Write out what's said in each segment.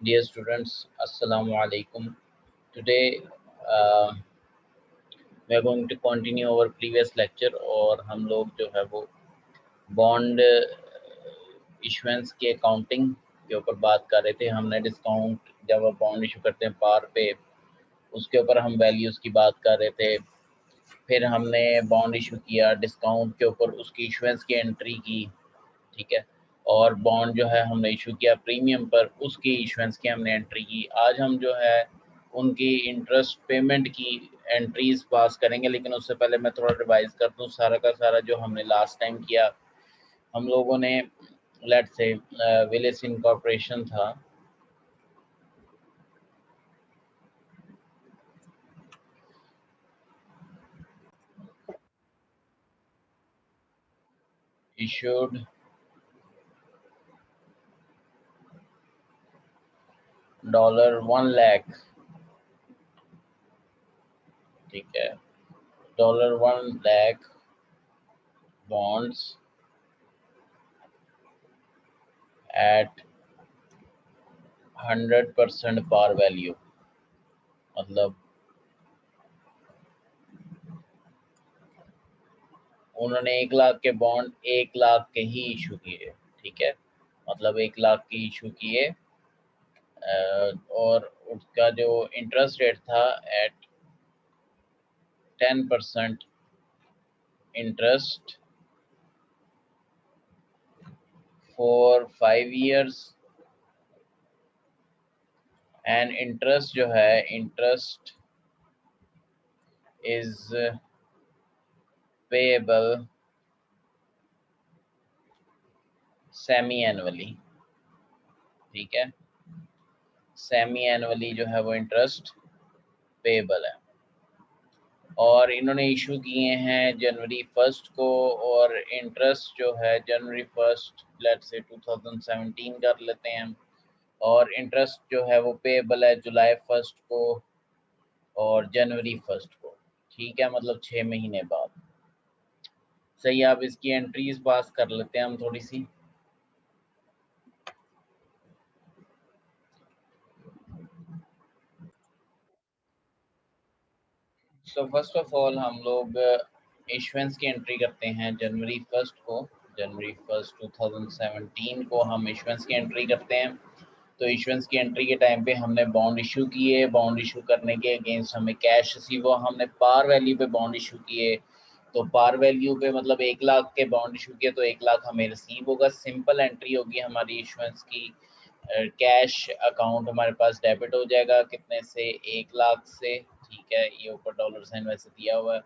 Dear students, Assalamu alaikum. Today we are going to continue our previous lecture और हम लोग जो है वो बॉन्ड इशुएंस के अकाउंटिंग के ऊपर बात कर रहे थे। हमने डिस्काउंट जब आप बॉन्ड इशू करते हैं पार पे, उसके ऊपर हम वैल्यूज़ की बात कर रहे थे। फिर हमने बॉन्ड इशू किया, डिस्काउंट के ऊपर उसकी इशुएंस की एंट्री की, ठीक है। और बॉन्ड जो है हमने इशू किया प्रीमियम पर, उसकी इशुएंस की हमने एंट्री की। आज हम जो है उनकी इंटरेस्ट पेमेंट की एंट्रीज पास करेंगे, लेकिन उससे पहले मैं थोड़ा रिवाइज कर दूं सारा का सारा जो हमने लास्ट टाइम किया। हम लोगों ने लेट्स से विलेज इनकॉर्पोरेशन था, इशूड $1 लाख, ठीक है, $1 lakh bonds at 100% par value. मतलब उन्होंने 1 लाख के बॉन्ड 1 लाख के ही इशू किए, ठीक है। मतलब 1 लाख के इशू किए और उसका जो इंटरेस्ट रेट था at 10% interest for 5 years। And interest जो है, interest is payable semi annually, ठीक है। सेमी एनुअली जो है वो इंटरेस्ट पेएबल है। और इन्होंने इशू किए हैं जनवरी 1 को, और इंटरेस्ट जो है जनवरी 1 लेट्स से 2017 कर लेते हैं। और इंटरेस्ट जो है वो पेएबल है जुलाई 1 को और जनवरी 1 को, ठीक है। मतलब 6 महीने बाद। सही, आप इसकी एंट्रीज पास कर लेते हैं हम थोड़ी सी। सो फर्स्ट ऑफ ऑल हम लोग इशुएंस की एंट्री करते हैं जनवरी 1 को। जनवरी 1 2017 को हम इशुएंस की एंट्री करते हैं। तो इशुएंस की एंट्री के टाइम पे हमने बॉन्ड इशू किए, बॉन्ड इशू करने के अगेंस्ट हमें कैश रिसीव हुआ। हमने पार वैल्यू पे बॉन्ड इशू किए, तो पार वैल्यू पे मतलब 1 लाख के बॉन्ड इशू किए तो 1 लाख हमें रिसीव होगा। सिंपल एंट्री होगी हमारी इशुएंस की। कैश अकाउंट हमारे पास डेबिट हो जाएगा, कितने से, 1 लाख से, ठीक है। ये ऊपर डॉलर साइन वैसे दिया हुआ है।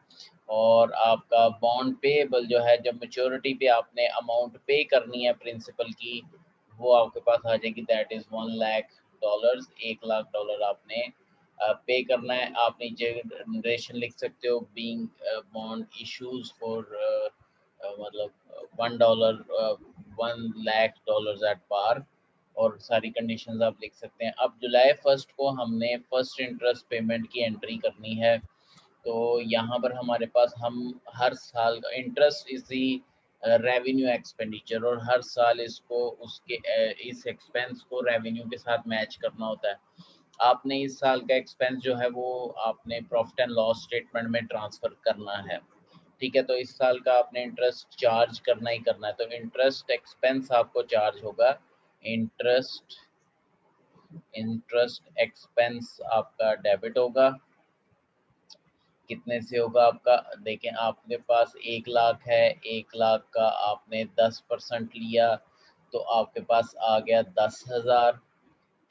और आपका बॉन्ड पेएबल जो है, जब मेच्योरिटी पे आपने अमाउंट पे करनी है प्रिंसिपल की, वो आपके पास आ जाएगी, दैट इज $1 लाख। $1 लाख आपने पे करना है। आप नीचे नरेशन लिख सकते हो, बीइंग बॉन्ड इश्यूज फॉर मतलब $1 एट पार, और सारी कंडीशंस आप लिख सकते हैं। अब जुलाई 1 को हमने फर्स्ट इंटरेस्ट पेमेंट की एंट्री करनी है। तो यहाँ पर हमारे पास हम हर साल का interest is the revenue expenditure, और हर साल इसको उसके इस एक्सपेंस को रेवेन्यू के साथ मैच करना होता है। आपने इस साल का एक्सपेंस जो है वो आपने प्रॉफिट एंड लॉस स्टेटमेंट में ट्रांसफर करना है, ठीक है। तो इस साल का आपने इंटरेस्ट चार्ज करना ही करना है। तो इंटरेस्ट एक्सपेंस आपको चार्ज होगा। इंटरेस्ट इंटरेस्ट एक्सपेंस आपका डेबिट होगा। कितने से होगा आपका, देखें, आपके पास 1 लाख है, 1 लाख का आपने 10% लिया तो आपके पास आ गया 10,000,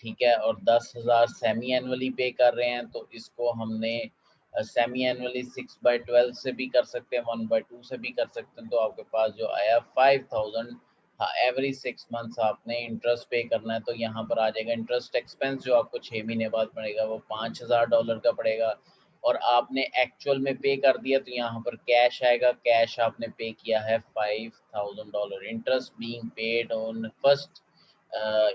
ठीक है। और 10,000 सेमी एनुअली पे कर रहे हैं, तो इसको हमने सेमी एनुअली 6/12 से भी कर सकते हैं, 1/2 से भी कर सकते हैं। तो आपके पास जो आया 5,000। हाँ, एवरी 6 मंथ्स आपने इंटरेस्ट पे करना है। तो यहाँ पर आ जाएगा इंटरेस्ट एक्सपेंस जो आपको 6 महीने बाद पड़ेगा, वो $5,000 का पड़ेगा। और आपने एक्चुअल में पे कर दिया तो यहाँ पर कैश आएगा। कैश आपने पे किया है $5,000। Interest being paid on first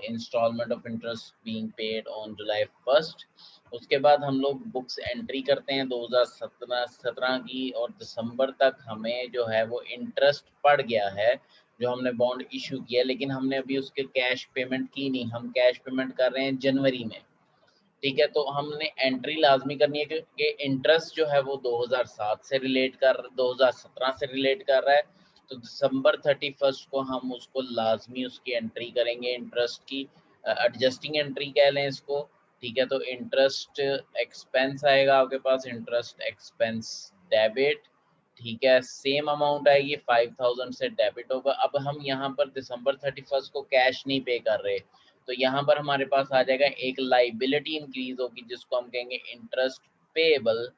installment of interest being paid on July 1। उसके बाद हम लोग बुक्स एंट्री करते हैं 2017 की, और दिसंबर तक हमें जो है वो इंटरेस्ट पड़ गया है जो हमने बॉन्ड इशू किया, लेकिन हमने अभी उसके कैश पेमेंट की नहीं, हम कैश पेमेंट कर रहे हैं जनवरी में। ठीक है, तो हमने एंट्री लाजमी करनी है क्योंकि इंटरेस्ट जो है वो 2017 से रिलेट कर रहा है, तो दिसंबर 31 को हम उसको लाजमी उसकी एंट्री करेंगे, इंटरेस्ट की एडजस्टिंग एंट्री कह लें इसको। ठीक है, तो इंटरेस्ट एक्सपेंस आएगा आपके पास, इंटरेस्ट एक्सपेंस डेबिट। ठीक है, सेम अमाउंट आएगी, 5000 से डेबिट होगा। अब हम यहाँ पर दिसंबर 31 को कैश नहीं पे कर रहे, तो यहाँ पर हमारे पास आ जाएगा एक लाइबिलिटी इंक्रीज होगी जिसको हम कहेंगे इंटरेस्ट पेएबल।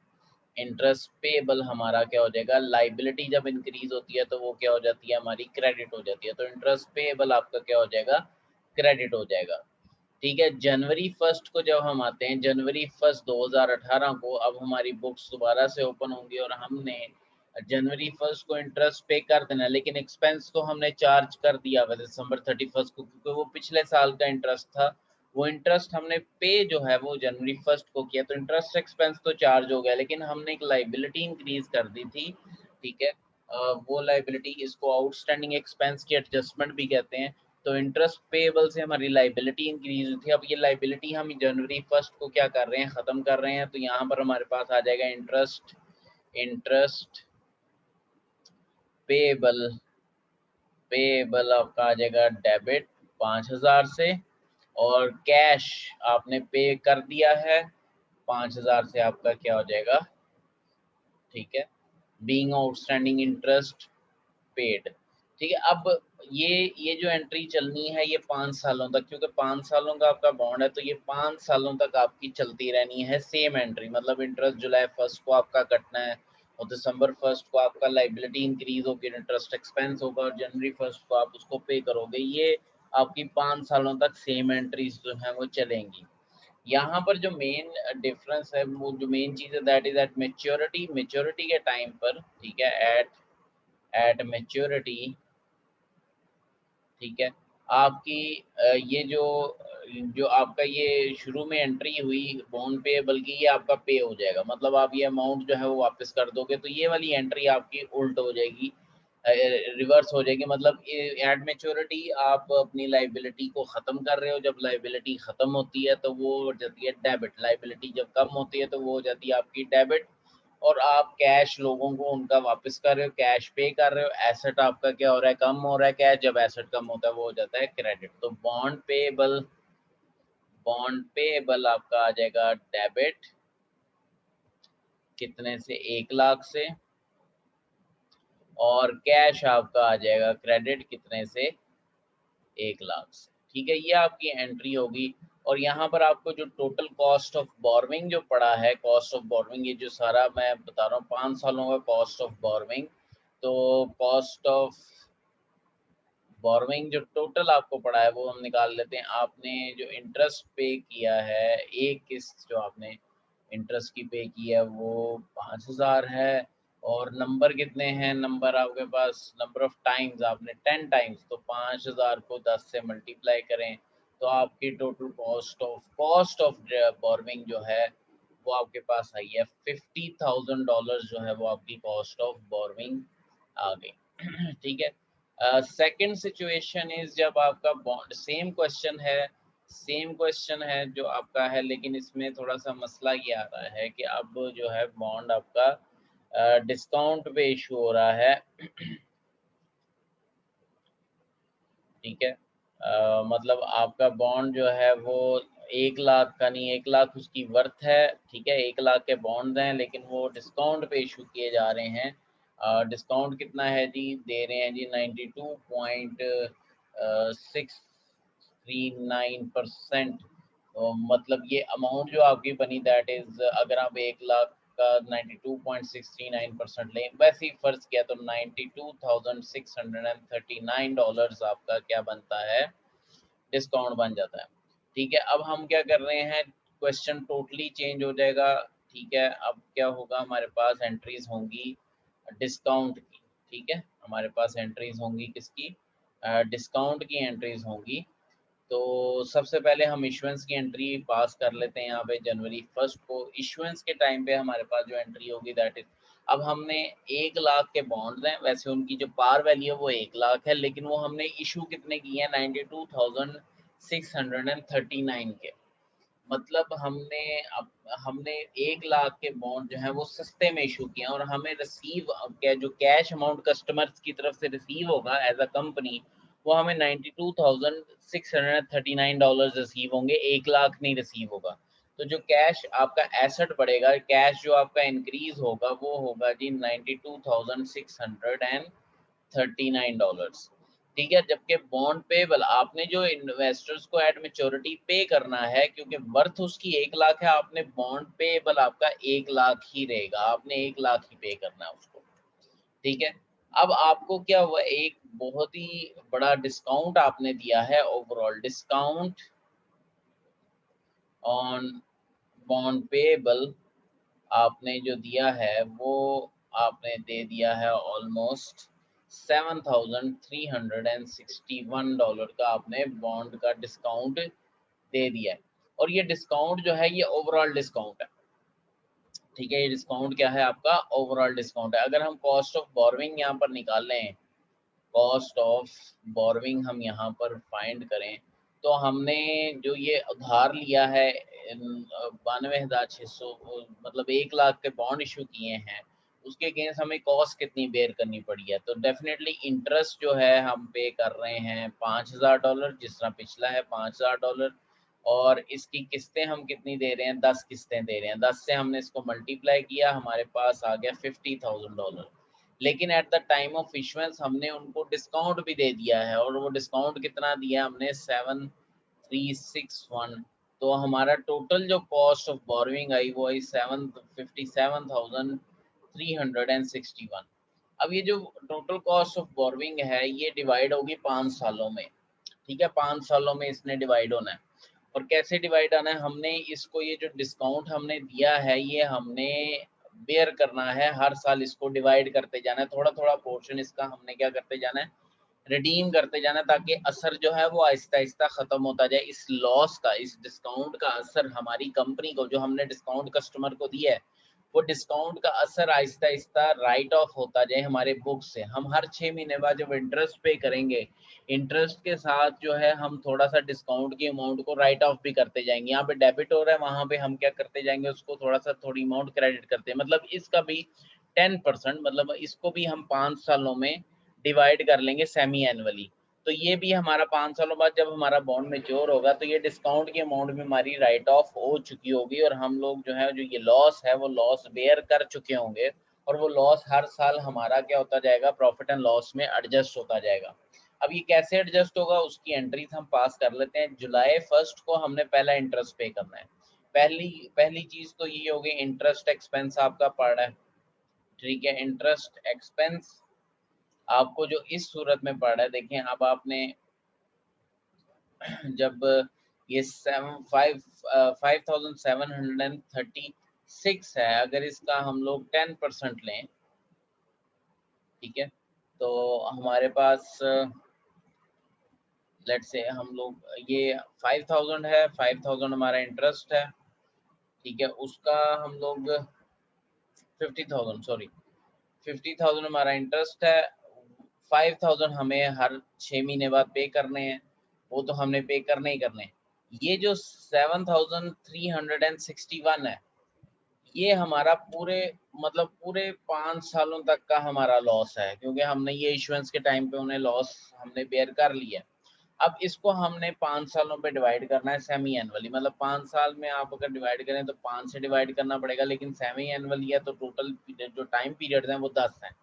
इंटरेस्ट पेएबल हमारा क्या हो जाएगा, लाइबिलिटी जब इंक्रीज होती है तो वो क्या हो जाती है, हमारी क्रेडिट हो जाती है, तो इंटरेस्ट पेएबल आपका क्या हो जाएगा, क्रेडिट हो जाएगा। ठीक है, जनवरी 1 को जब हम आते हैं, जनवरी 1 2018 को अब हमारी बुक्स दोबारा से ओपन होंगी और हमने जनवरी 1 को इंटरेस्ट पे कर देना, लेकिन एक्सपेंस तो हमने चार्ज कर दिया हुआ दिसंबर 31 को, क्योंकि वो पिछले साल का इंटरेस्ट था। वो इंटरेस्ट हमने पे जो है वो जनवरी 1 को किया, तो इंटरेस्ट एक्सपेंस तो चार्ज हो गया, लेकिन हमने एक लाइबिलिटी इंक्रीज कर दी थी। ठीक है, वो लाइबिलिटी, इसको आउटस्टैंडिंग एक्सपेंस की एडजस्टमेंट भी कहते हैं। तो इंटरेस्ट पेएबल से हमारी लाइबिलिटी इंक्रीज हुई थी, अब ये लाइबिलिटी हम जनवरी 1 को क्या कर रहे हैं, ख़त्म कर रहे हैं, तो यहाँ पर हमारे पास आ जाएगा इंटरेस्ट पेएबल। पेएबल आपका आ जाएगा डेबिट 5000 से, और कैश आपने पे कर दिया है 5000 से, आपका क्या हो जाएगा, ठीक है, बीइंग आउटस्टैंडिंग इंटरेस्ट पेड। ठीक है, अब ये जो एंट्री चलनी है ये 5 सालों तक, क्योंकि 5 सालों का आपका बॉन्ड है, तो ये 5 सालों तक आपकी चलती रहनी है सेम एंट्री। मतलब इंटरेस्ट जुलाई 1 को आपका कटना है, और दिसंबर 1 को आपका लाइबिलिटी इंक्रीज होगी, इंटरेस्ट एक्सपेंस होगा, और जनवरी 1 को आप उसको पे करोगे। ये आपकी 5 सालों तक सेम एंट्रीज जो है वो चलेंगी। यहाँ पर जो मेन डिफरेंस है, वो जो मेन चीज़ है, that is eight maturity. Maturity के टाइम पर, ठीक है, एट मेच्योरिटी, ठीक है, आपकी ये जो जो आपका ये शुरू में एंट्री हुई बॉन्ड पे, बल्कि ये आपका पे हो जाएगा, मतलब आप ये अमाउंट जो है वो वापस कर दोगे, तो ये वाली एंट्री आपकी उल्ट हो जाएगी, रिवर्स हो जाएगी। मतलब एट मैच्योरिटी आप अपनी लाइबिलिटी को ख़त्म कर रहे हो, जब लाइबिलिटी ख़त्म होती है तो वो हो जाती है डेबिट, लाइबिलिटी जब कम होती है तो वो हो जाती है आपकी डेबिट, और आप कैश लोगों को उनका वापस कर रहे हो, कैश पे कर रहे हो। एसेट आपका क्या हो रहा है, कम हो रहा है, कैश जब एसेट कम होता है वो हो जाता है क्रेडिट। तो बॉन्ड पेएबल आपका आ जाएगा डेबिट कितने से, 1 लाख से, और कैश आपका आ जाएगा क्रेडिट कितने से, 1 लाख से। ठीक है, ये आपकी एंट्री होगी। और यहाँ पर आपको जो टोटल कॉस्ट ऑफ बोरविंग जो पड़ा है, कॉस्ट ऑफ बोरविंग, ये जो सारा मैं बता रहा हूँ 5 सालों का कॉस्ट ऑफ बोरविंग, तो कॉस्ट ऑफ बोरविंग जो टोटल आपको पड़ा है वो हम निकाल लेते हैं। आपने जो इंटरेस्ट पे किया है, एक किस्त जो आपने इंटरेस्ट की पे की है वो 5000 है, और नंबर कितने हैं, नंबर आपके पास, नंबर ऑफ टाइम्स आपने 10 टाइम्स, तो 5000 को 10 से मल्टीप्लाई करें, तो आपकी टोटल कॉस्ट ऑफ बोरविंग जो है वो आपके पास आई है $50,000 जो है वो आपकी कॉस्ट ऑफ बोरविंग आ गई। ठीक है, सेकंड सिचुएशन इज जब आपका बॉन्ड, सेम क्वेश्चन है जो आपका है, लेकिन इसमें थोड़ा सा मसला ये आ रहा है कि अब जो है बॉन्ड आपका डिस्काउंट पे इशू हो रहा है। ठीक है, मतलब आपका बॉन्ड जो है वो 1 लाख का नहीं, 1 लाख उसकी वर्थ है। ठीक है, 1 लाख के बॉन्ड हैं, लेकिन वो डिस्काउंट पे इशू किए जा रहे हैं। डिस्काउंट कितना है जी, दे रहे हैं जी 92.639%। तो मतलब ये अमाउंट जो आपकी बनी, दैट इज, अगर आप 1 लाख का 92.639% लें, वैसे ही फर्ज किया तो $92,639 आपका क्या बनता है, डिस्काउंट बन जाता है। ठीक है, अब हम क्या कर रहे हैं, क्वेश्चन टोटली चेंज हो जाएगा। ठीक है, अब क्या होगा, हमारे पास एंट्रीज होंगी डिस्काउंट की। ठीक है, हमारे पास एंट्रीज होंगी किसकी, डिस्काउंट की एंट्रीज होंगी। तो सबसे पहले हम इशुएंस की एंट्री पास कर लेते हैं यहाँ पे जनवरी 1 को। इशुएंस के टाइम पे हमारे पास जो एंट्री होगी दैट इज, अब हमने 1 लाख के बॉन्ड्स हैं, वैसे उनकी जो पार वैल्यू है वो 1 लाख है, लेकिन वो हमने इशू कितने किए हैं, 92,639 के। मतलब हमने 1 लाख के बॉन्ड जो है वो सस्ते में इशू किए हैं, और हमें रिसीव जो कैश अमाउंट कस्टमर्स की तरफ से रिसीव होगा एज अ कंपनी, वो हमें $92,639 रिसीव होंगे, 1 लाख नहीं रिसीव होगा। तो जो कैश आपका एसेट बढ़ेगा, कैश जो आपका इंक्रीज होगा वो होगा जी $92,639। ठीक है, जबकि बॉन्ड पेबल आपने जो इन्वेस्टर्स को एट मेच्योरिटी पे करना है, क्योंकि वर्थ उसकी 1 लाख है, आपने बॉन्ड पेबल आपका 1 लाख ही रहेगा, आपने 1 लाख ही पे करना है उसको। ठीक है, अब आपको क्या हुआ, एक बहुत ही बड़ा डिस्काउंट आपने दिया है, overall discount on bond payable आपने जो दिया है वो आपने दे दिया है ऑलमोस्ट $7,361 का आपने बॉन्ड का डिस्काउंट दे दिया है। और ये डिस्काउंट जो है ये ओवरऑल डिस्काउंट है। ठीक है, ये डिस्काउंट क्या है, आपका ओवरऑल डिस्काउंट है। अगर हम कॉस्ट ऑफ बोरोविंग यहाँ पर निकाल लें, कॉस्ट ऑफ बोरोविंग हम यहाँ पर फाइंड करें, तो हमने जो ये उधार लिया है 92,600, मतलब 1 लाख के बॉन्ड इशू किए हैं, उसके अगेंस्ट हमें कॉस्ट कितनी बेयर करनी पड़ी है। तो डेफिनेटली इंटरेस्ट जो है हम पे कर रहे हैं $5,000, जिस तरह पिछला है $5,000, और इसकी किस्तें हम कितनी दे रहे हैं, 10 किस्तें दे रहे हैं। 10 से हमने इसको मल्टीप्लाई किया, हमारे पास आ गया $50,000। लेकिन at the time of issuance हमने उनको डिस्काउंट भी दे दिया है, और वो डिस्काउंट कितना दिया हमने, 7,361। तो हमारा टोटल जो कॉस्ट ऑफ बोरोइंग आई वो आई 757,361। अब ये जो टोटल कॉस्ट ऑफ बोरोइंग है ये डिवाइड होगी 5 सालों में। ठीक है, 5 सालों में इसने डिवाइड होना है। और कैसे डिवाइड आना है, हमने इसको, ये जो डिस्काउंट हमने दिया है ये हमने बेयर करना है, हर साल इसको डिवाइड करते जाना है, थोड़ा थोड़ा पोर्शन इसका हमने क्या करते जाना है, रिडीम करते जाना है, ताकि असर जो है वो आहिस्ता आहिस्ता खत्म होता जाए। इस लॉस का, इस डिस्काउंट का असर हमारी कंपनी को, जो हमने डिस्काउंट कस्टमर को दिया है, वो डिस्काउंट का असर आहिस्ता आहिस्ता राइट ऑफ होता जाए हमारे बुक से। हम हर 6 महीने बाद जब इंटरेस्ट पे करेंगे, इंटरेस्ट के साथ जो है हम थोड़ा सा डिस्काउंट की अमाउंट को राइट ऑफ भी करते जाएंगे। यहाँ पे डेबिट हो रहा है, वहां पे हम क्या करते जाएंगे, उसको थोड़ा सा थोड़ी अमाउंट क्रेडिट करते हैं। मतलब इसका भी 10%, मतलब इसको भी हम 5 सालों में डिवाइड कर लेंगे सेमी एनुअली। तो ये भी हमारा 5 सालों बाद जब हमारा बॉन्ड मेच्योर होगा तो ये डिस्काउंट की अमाउंट भी हमारी राइट ऑफ हो चुकी होगी, और हम लोग जो है, जो ये लॉस है वो लॉस बेयर कर चुके होंगे, और वो लॉस हर साल हमारा क्या होता जाएगा, प्रॉफिट एंड लॉस में एडजस्ट होता जाएगा। अब ये कैसे एडजस्ट होगा, उसकी एंट्रीज हम पास कर लेते हैं। जुलाई 1 को हमने पहला इंटरेस्ट पे करना है। पहली पहली चीज तो ये होगी, इंटरेस्ट एक्सपेंस आपका पड़ रहा है। ठीक है, इंटरेस्ट एक्सपेंस आपको जो इस सूरत में पड़ रहा है, देखें अब आपने जब ये 5,736 है, अगर इसका हम लोग 10% लें, ठीक है, तो हमारे पास लेट से हम लोग ये 5,000 है, 5,000 हमारा इंटरेस्ट है। ठीक है, उसका हम लोग 50,000, सॉरी 50,000 हमारा इंटरेस्ट है। 5,000 हमें हर 6 महीने बाद पे करने हैं, वो तो हमने पे करने ही करने हैं। ये जो 7,361 है, ये हमारा पूरे, मतलब पूरे 5 सालों तक का हमारा लॉस है, क्योंकि हमने ये इश्योरेंस के टाइम पे उन्हें लॉस हमने बेयर कर लिया। अब इसको हमने 5 सालों पे डिवाइड करना है सेमी एनुअली, मतलब 5 साल में आप अगर डिवाइड करें तो 5 से डिवाइड करना पड़ेगा, लेकिन सेमी एनुअली है तो टोटल जो टाइम पीरियड हैं वो 10 हैं।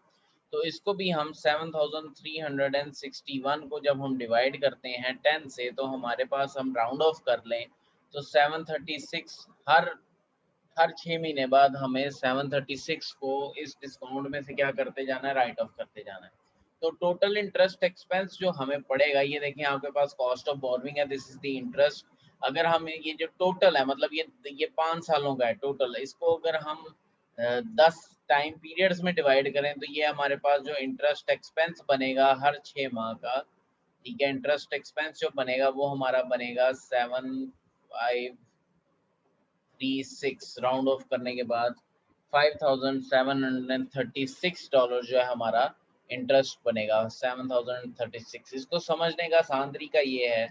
तो इसको भी हम 7,361 को जब हम डिवाइड करते हैं 10 से, तो हमारे पास हम राउंड ऑफ कर लें तो 736, हर 6 महीने बाद हमें 736 को इस डिस्काउंट में से क्या करते जाना है, राइट ऑफ करते जाना है। तो टोटल इंटरेस्ट एक्सपेंस जो हमें पड़ेगा, ये देखिए आपके पास कॉस्ट ऑफ बोरोइंग है, दिस इज द इंटरेस्ट। अगर हमें ये जो टोटल है, मतलब ये 5 सालों का है टोटल, इसको अगर हम 10 टाइम पीरियड्स में डिवाइड करें तो ये हमारे पास जो इंटरेस्ट एक्सपेंस बनेगा हर 6 माह का, ठीक है। इंटरेस्ट एक्सपेंस जो बनेगा वो हमारा बनेगा 7536, राउंड ऑफ करने के बाद $5736 जो है हमारा इंटरेस्ट बनेगा। 7036। इसको समझने का आसान तरीका ये है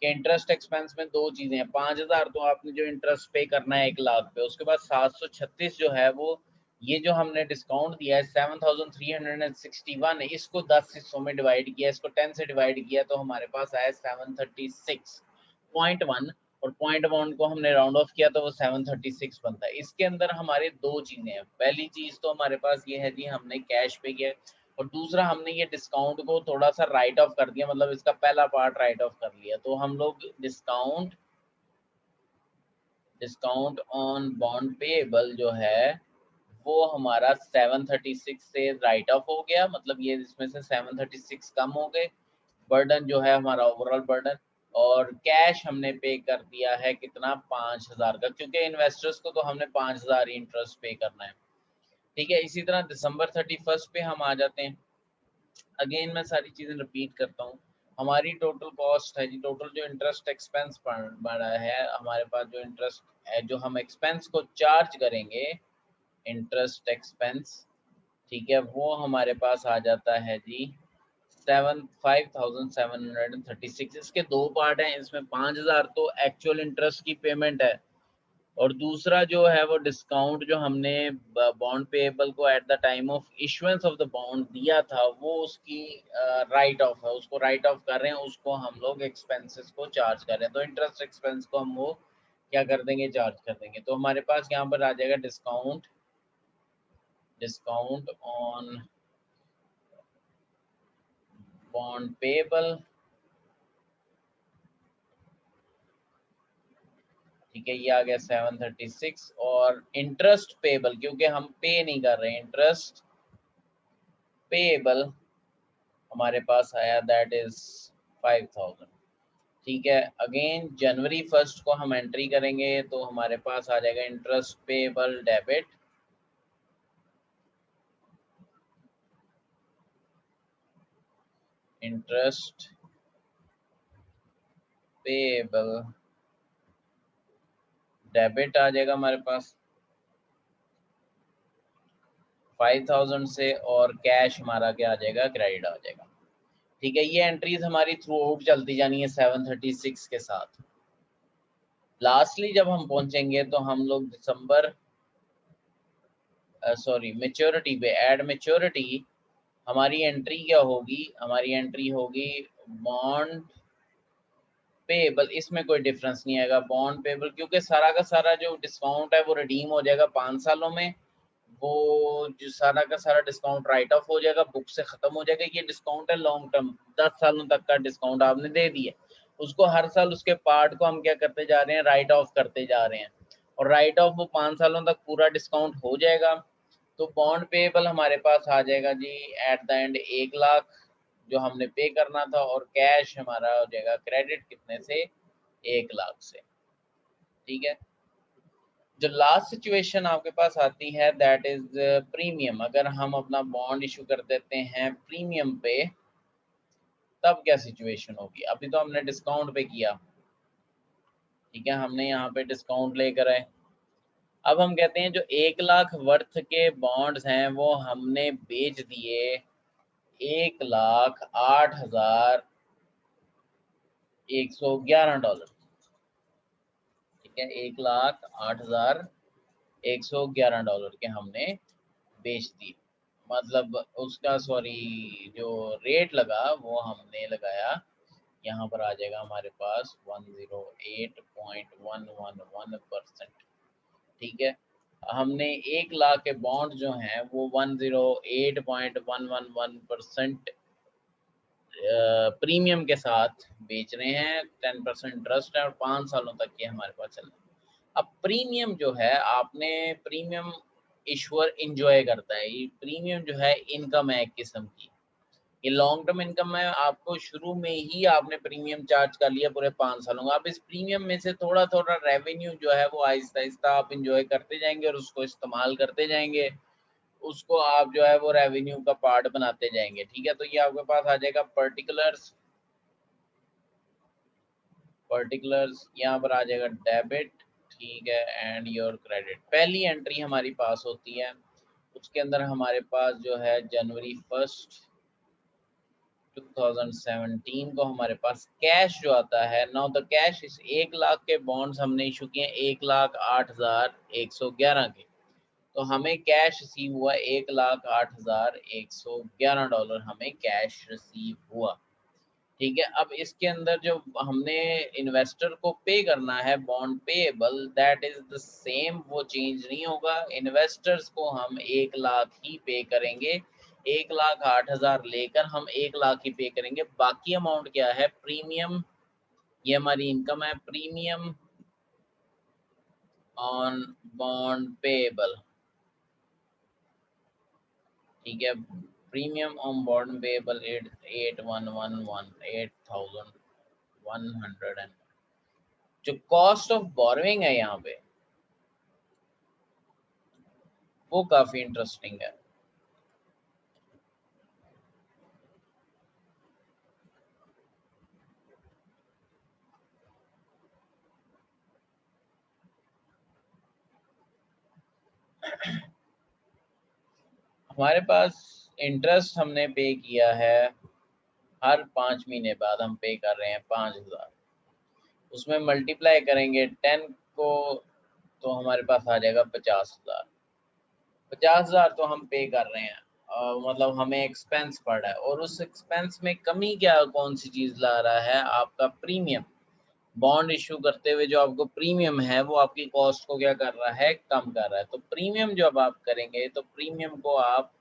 कि इंटरेस्ट एक्सपेंस में दो चीज़ें हैं। 5000 तो आपने जो इंटरेस्ट पे करना है 1 लाख पे, उसके बाद 736 जो है वो ये जो हमने डिस्काउंट दिया है 7361, इसको 10 हिस्सों में डिवाइड किया, इसको 10 से डिवाइड किया तो हमारे पास आया 736.1, और पॉइंट अमाउंट को हमने राउंड ऑफ किया तो वो 736 बनता है। इसके अंदर हमारे दो चीज़ें हैं। पहली चीज़ तो हमारे पास ये है जी, हमने कैश पे किया, और दूसरा हमने ये डिस्काउंट को थोड़ा सा राइट ऑफ कर दिया, मतलब इसका पहला पार्ट राइट ऑफ कर लिया। तो हम लोग डिस्काउंट ऑन बॉन्ड पेएबल जो है वो हमारा 736 से राइट ऑफ हो गया, मतलब ये इसमें से 736 कम हो गए। बर्डन जो है हमारा ओवरऑल बर्डन, और कैश हमने पे कर दिया है कितना, 5000 का, क्योंकि इन्वेस्टर्स को तो हमने 5000 इंटरेस्ट पे करना है। ठीक है। इसी तरह दिसंबर 31 पे हम आ जाते हैं। अगेन मैं सारी चीज़ें रिपीट करता हूँ। हमारी टोटल कॉस्ट है जी, टोटल जो इंटरेस्ट एक्सपेंस बढ़ा है हमारे पास, जो इंटरेस्ट है जो हम एक्सपेंस को चार्ज करेंगे, इंटरेस्ट एक्सपेंस, ठीक है, वो हमारे पास आ जाता है जी 5736। इसके दो पार्ट हैं, इसमें 5000 तो एक्चुअल इंटरेस्ट की पेमेंट है, और दूसरा जो है वो डिस्काउंट जो हमने बॉन्ड पेएबल को at the time of issuance of the bond दिया था, वो उसकी राइट ऑफ है, उसको राइट ऑफ कर रहे हैं, उसको हम लोग एक्सपेंसेस को चार्ज कर रहे हैं। तो इंटरेस्ट एक्सपेंस को हम वो क्या कर देंगे, चार्ज कर देंगे। तो हमारे पास यहाँ पर आ जाएगा डिस्काउंट ऑन बॉन्ड पेएबल, ठीक है, ये आ गया 736। और इंटरेस्ट पेएबल, क्योंकि हम पे नहीं कर रहे हैं, इंटरेस्ट पेएबल हमारे पास आया दैट इज 5000। ठीक है। अगेन जनवरी 1 को हम एंट्री करेंगे तो हमारे पास आ जाएगा interest payable debit, interest payable debit आ जाएगा हमारे पास 5000 से, और कैश हमारा क्या आ जाएगा, क्रेडिट आ जाएगा। ठीक है। ये एंट्रीज हमारी थ्रू आउट चलती जानी है 736 के साथ। लास्टली जब हम पहुंचेंगे तो हम लोग दिसंबर मेच्योरिटी पे, एड मेच्योरिटी, हमारी एंट्री क्या होगी, हमारी एंट्री होगी बॉन्ड पेएबल। इसमें कोई डिफरेंस नहीं आएगा बॉन्ड पेएबल, क्योंकि सारा का सारा जो डिस्काउंट है वो रिडीम हो जाएगा 5 सालों में। वो जो सारा का सारा डिस्काउंट राइट ऑफ हो जाएगा, बुक से खत्म हो जाएगा। ये डिस्काउंट है लॉन्ग टर्म, 10 सालों तक का डिस्काउंट आपने दे दिया, उसको हर साल उसके पार्ट को हम क्या करते जा रहे हैं, राइट ऑफ करते जा रहे हैं, और राइट ऑफ वो 5 सालों तक पूरा डिस्काउंट हो जाएगा। तो बॉन्ड पेएबल हमारे पास आ जाएगा जी एट द एंड 1 लाख जो हमने पे करना था, और कैश हमारा हो जाएगा क्रेडिट कितने से, 1 लाख से। ठीक है। जो लास्ट सिचुएशन आपके पास आती है दैट इज प्रीमियम। अगर हम अपना बॉन्ड इशू कर देते हैं प्रीमियम पे, तब क्या सिचुएशन होगी। अभी तो हमने डिस्काउंट पे किया, ठीक है, हमने यहाँ पे डिस्काउंट लेकर आए। अब हम कहते हैं जो 1 लाख वर्थ के बॉन्ड्स हैं वो हमने बेच दिए 1,08,111 डॉलर। ठीक है, 1,08,111 डॉलर के हमने बेच दी, मतलब उसका जो रेट लगा वो हमने लगाया, यहाँ पर आ जाएगा हमारे पास 108.111%। ठीक है। हमने 1 लाख के बॉन्ड जो हैं वो 108.111% प्रीमियम के साथ बेच रहे हैं। 10% इंटरेस्ट है और 5 सालों तक ये हमारे पास चल रहा है। अब प्रीमियम जो है, आपने प्रीमियम इश्यूअर इंजॉय करता है, ये प्रीमियम जो है इनकम है एक किस्म की, ये लॉन्ग टर्म इनकम है। आपको शुरू में ही आपने प्रीमियम चार्ज कर लिया पूरे 5 सालों का, अब इस प्रीमियम में से थोड़ा थोड़ा रेवेन्यू जो है वो आहिस्ता आहिस्ता आप इंजॉय करते जाएंगे और उसको इस्तेमाल करते जाएंगे, उसको आप जो है वो रेवेन्यू का पार्ट बनाते जाएंगे। ठीक है। तो ये आपके पास आ जाएगा पर्टिकुलर्स पर्टिकुलर्स, यहाँ पर आ जाएगा डेबिट, ठीक है, एंड योर क्रेडिट। पहली एंट्री हमारी पास होती है, उसके अंदर हमारे पास जो है जनवरी 1 2017 को हमारे पास कैश जो आता है। नाउ द कैश इस 1 लाख के बॉन्ड्स हमने इशू किए 1,08,111 के, तो हमें कैश रिसीव हुआ $1,08,111 हमें कैश रिसीव हुआ। ठीक है, अब इसके अंदर जो हमने इन्वेस्टर को पे करना है bond payable, that is the same, वो चेंज नहीं होगा। इन्वेस्टर्स को हम 1 लाख ही पे करेंगे, 1,08,000 लेकर हम 1 लाख ही पे करेंगे। बाकी अमाउंट क्या है, प्रीमियम, ये हमारी इनकम है, प्रीमियम ऑन बॉन्ड पेएबल, ठीक है, प्रीमियम ऑन बॉन्ड पेएबल 8,111 जो कॉस्ट ऑफ बोरोइंग है यहाँ पे, वो काफी इंटरेस्टिंग है। हमारे पास इंटरेस्ट हमने पे किया है, हर 5 महीने बाद हम पे कर रहे हैं 5,000, उसमें मल्टीप्लाई करेंगे 10 को, तो हमारे पास आ जाएगा 50,000। 50,000 तो हम पे कर रहे हैं, मतलब हमें एक्सपेंस पड़ रहा है, और उस एक्सपेंस में कमी क्या, कौन सी चीज़ ला रहा है, आपका प्रीमियम। बॉन्ड इशू करते हुए जो आपको प्रीमियम है वो आपकी कॉस्ट को क्या कर रहा है, कम कर रहा है। तो प्रीमियम जब आप करेंगे तो प्रीमियम को आप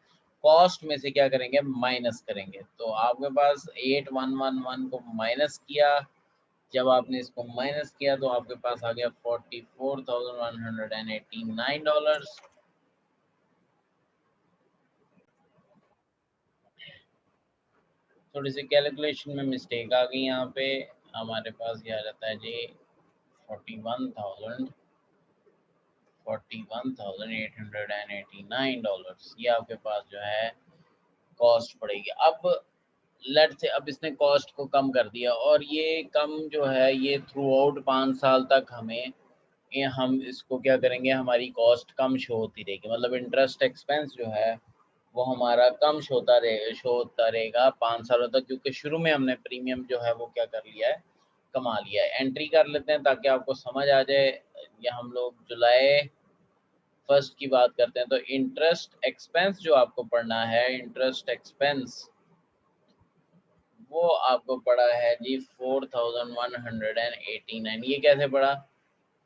कॉस्ट में से क्या करेंगे, माइनस करेंगे। तो आपके पास 8,111 को माइनस किया, जब आपने इसको माइनस किया तो आपके पास आ गया $44,189। थोड़ी सी कैलकुलेशन में मिस्टेक आ गई यहाँ पे, हमारे पास ये आ जाता है जी 41,889 ये आपके पास जो है कॉस्ट पड़ेगी। अब लेट से, अब इसने कॉस्ट को कम कर दिया, और ये कम जो है ये थ्रू आउट 5 साल तक हमें, ये हम इसको क्या करेंगे, हमारी कॉस्ट कम शो होती रहेगी, मतलब इंटरेस्ट एक्सपेंस जो है वो हमारा कम शो होता रहेगा 5 सालों तक, क्योंकि शुरू में हमने प्रीमियम जो है वो क्या कर लिया है, कमा लिया है। एंट्री कर लेते हैं ताकि आपको समझ आ जाए। या हम लोग जुलाई 1 की बात करते हैं, तो इंटरेस्ट एक्सपेंस जो आपको पढ़ना है, इंटरेस्ट एक्सपेंस वो आपको पड़ा है जी 4,189। ये कैसे पड़ा,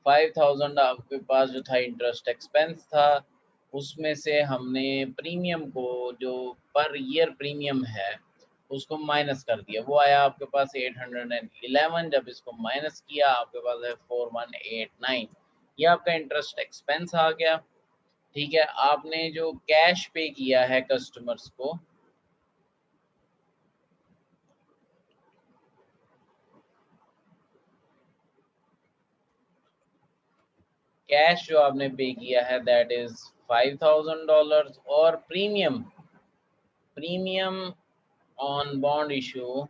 5,000 आपके पास जो था इंटरेस्ट एक्सपेंस था, उसमें से हमने प्रीमियम को, जो पर ईयर प्रीमियम है, उसको माइनस कर दिया, वो आया आपके पास 811। जब इसको माइनस किया आपके पास है 4,189, ये आपका इंटरेस्ट एक्सपेंस आ गया। ठीक है, आपने जो कैश पे किया है कस्टमर्स को, कैश जो आपने पे किया है दैट इज $5,000, और premium, premium on bond issue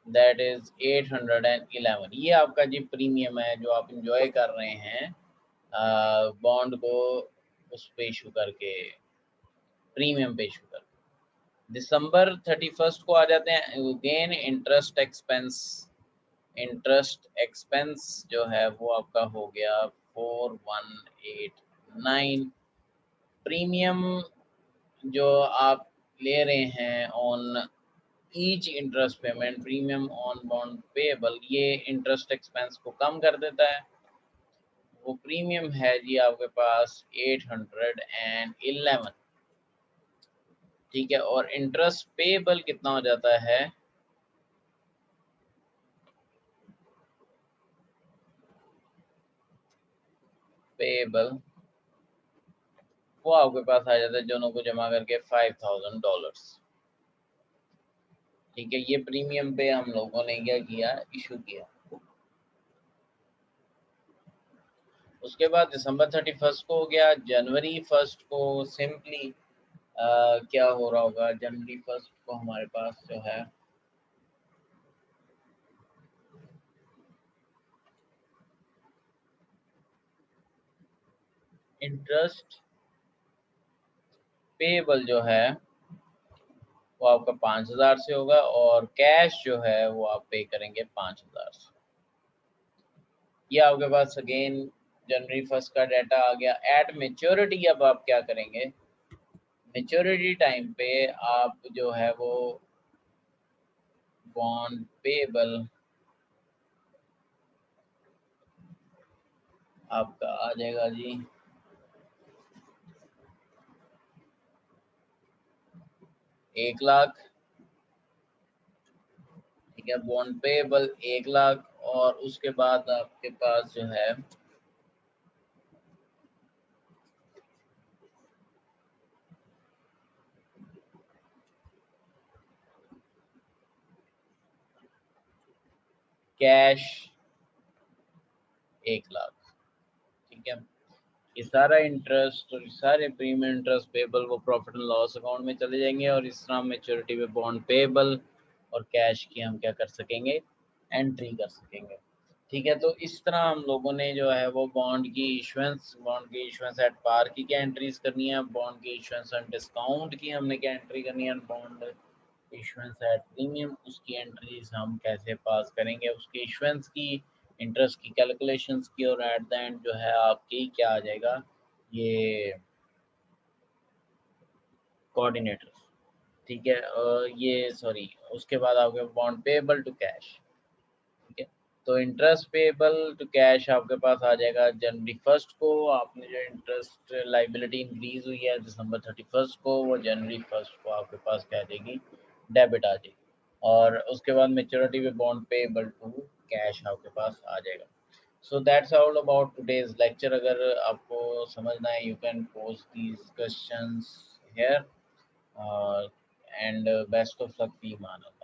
that is 811। ये आपका जी प्रीमियम है जो आप इंजॉय कर रहे हैं बॉन्ड को उस पे इशू करके, प्रीमियम पे इशू करके। December 31 को आ जाते हैं, again interest expense, interest expense जो है वो आपका हो गया 4,189। प्रीमियम जो आप ले रहे हैं on each interest payment, premium on bond payable, ये इंटरेस्ट एक्सपेंस को कम कर देता है। वो प्रीमियम है जी आपके पास 811। ठीक है, और इंटरेस्ट पेएबल कितना हो जाता है, पेएबल वो आपके पास आ जाता है दोनों को जमा करके $5,000। ठीक है, ये प्रीमियम पे हम लोगों ने क्या किया, इशू किया। उसके बाद December 31 को हो गया, January 1 को सिंपली क्या हो रहा होगा, January 1 को हमारे पास जो है इंटरेस्ट पेबल जो है वो आपका 5,000 से होगा और कैश जो है वो आप पे करेंगे 5,000 से। ये आपके पास अगेन जनवरी 1 का डाटा आ गया। एट मेच्योरिटी अब आप क्या करेंगे, मेच्योरिटी टाइम पे आप जो है वो बॉन्ड पेबल आपका आ जाएगा जी 1,00,000, ठीक है, बॉन्ड पेबल 1,00,000 और उसके बाद आपके पास जो है कैश 1,00,000, ठीक है। ये सारा इंटरेस्ट और सारे प्रीमियम इंटरेस्ट पेबल वो प्रॉफिट एंड लॉस अकाउंट में चले जाएंगे और इस तरह मेच्योरिटी पे बॉन्ड पेबल और कैश की हम क्या कर सकेंगे, एंट्री कर सकेंगे, ठीक है। तो इस तरह हम लोगों ने जो है वो बॉन्ड की इशुएंस एट पार की क्या एंट्रीज करनी है, बॉन्ड की इशुएंस ऑन डिस्काउंट की हमने क्या एंट्री करनी है, बॉन्ड इशुएंस एट प्रीमियम उसकी एंट्रीज हम कैसे पास करेंगे, उसकी इशुएंस की इंटरेस्ट की कैलकुलेशंस की, और एट द एंड जो है आपकी क्या आ जाएगा, ये कोऑर्डिनेटर्स, ठीक है। ये सॉरी उसके बाद आपके बॉन्ड पेबल टू कैश, ठीक है। तो इंटरेस्ट पेबल टू कैश आपके पास आ जाएगा जनवरी 1 को। आपने जो इंटरेस्ट लाइबिलिटी इंक्रीज हुई है December 31 को, वो जनवरी 1 को आपके पास क्या आ जाएगी, डेबिट आ जाएगी। और उसके बाद मेच्योरिटी पे बॉन्ड पेबल टू कैश आपके पास आ जाएगा। So that's all about today's lecture. अगर आपको समझना है, you can post these questions here, and best of luck fee Manav.